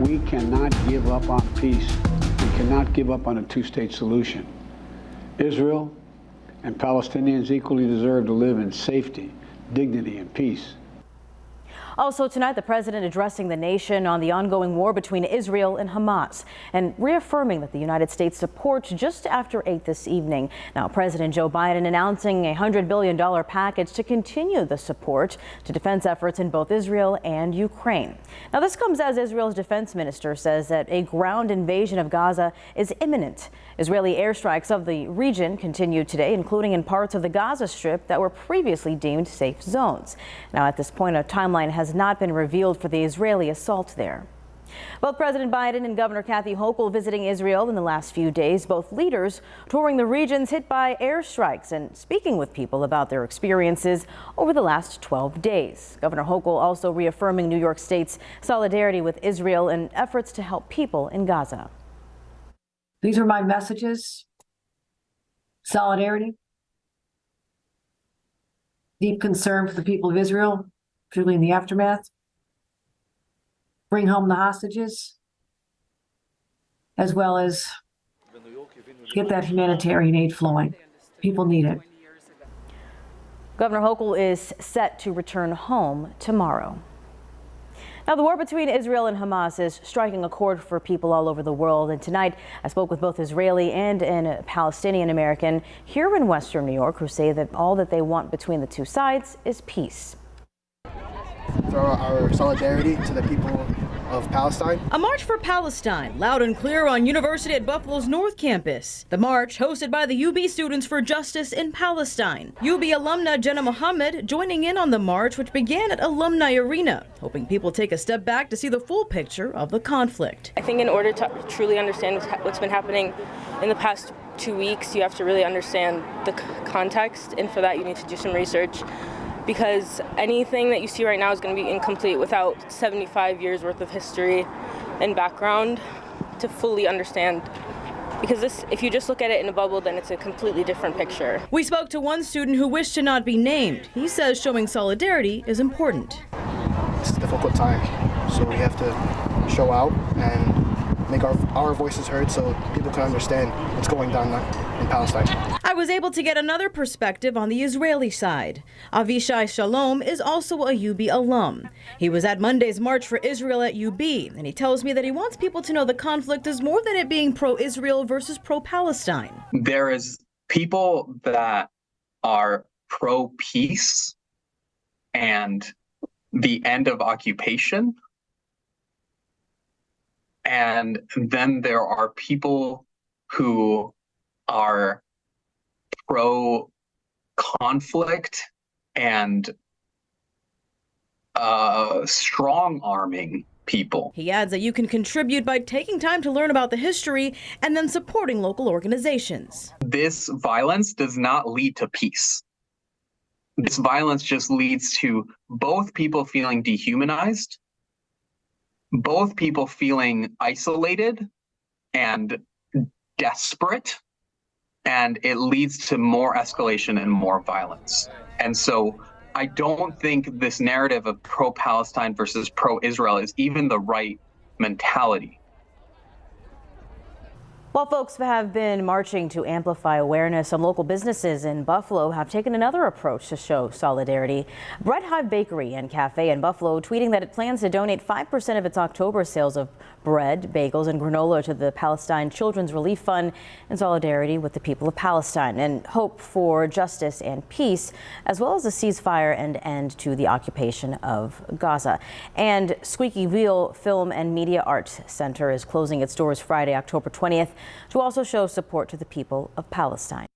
We cannot give up on peace. We cannot give up on a two-state solution. Israel and Palestinians equally deserve to live in safety, dignity, and peace. Also tonight, the president addressing the nation on the ongoing war between Israel and Hamas and reaffirming that the United States supports just after 8 this evening. Now, President Joe Biden announcing a $100 billion package to continue the support to defense efforts in both Israel and Ukraine. Now, this comes as Israel's defense minister says that a ground invasion of Gaza is imminent. Israeli airstrikes of the region continue today, including in parts of the Gaza Strip that were previously deemed safe zones. Now, at this point, a timeline has not been revealed for the Israeli assault there. Both President Biden and Governor Kathy Hochul visiting Israel in the last few days, both leaders touring the regions hit by airstrikes and speaking with people about their experiences over the last 12 days. Governor Hochul also reaffirming New York State's solidarity with Israel and efforts to help people in Gaza. These are my messages. Solidarity, deep concern for the people of Israel, particularly in the aftermath. Bring home the hostages, as well as get that humanitarian aid flowing. People need it. Governor Hochul is set to return home tomorrow. Now, the war between Israel and Hamas is striking a chord for people all over the world. And tonight, I spoke with both Israeli and a Palestinian American here in Western New York who say that all that they want between the two sides is peace. Throw our solidarity to the people of Palestine. A march for Palestine, loud and clear on University at Buffalo's North Campus. The march hosted by the UB Students for Justice in Palestine. UB alumna Jenna Mohammed joining in on the march, which began at Alumni Arena, hoping people take a step back to see the full picture of the conflict. I think in order to truly understand what's been happening in the past 2 weeks, you have to really understand the context, and for that you need to do some research. Because anything that you see right now is going to be incomplete without 75 years worth of history and background to fully understand. Because if you just look at it in a bubble, then it's a completely different picture. We spoke to one student who wished to not be named. He says showing solidarity is important. It's a difficult time, so we have to show out and make our voices heard so people can understand what's going down in Palestine. I was able to get another perspective on the Israeli side. Avishai Shalom is also a UB alum. He was at Monday's March for Israel at UB, and he tells me that he wants people to know the conflict is more than it being pro-Israel versus pro-Palestine. There is people that are pro-peace and the end of occupation. And then there are people who are pro-conflict and strong-arming people. He adds that you can contribute by taking time to learn about the history and then supporting local organizations. This violence does not lead to peace. This violence just leads to both people feeling dehumanized, both people feeling isolated and desperate, and it leads to more escalation and more violence. And so I don't think this narrative of pro-Palestine versus pro-Israel is even the right mentality. While folks have been marching to amplify awareness, some local businesses in Buffalo have taken another approach to show solidarity. Breadhive Bakery and Cafe in Buffalo tweeting that it plans to donate 5% of its October sales of bread, bagels, and granola to the Palestine Children's Relief Fund in solidarity with the people of Palestine and hope for justice and peace, as well as a ceasefire and end to the occupation of Gaza. And Squeaky Wheel Film and Media Arts Center is closing its doors Friday, October 20th, to also show support to the people of Palestine.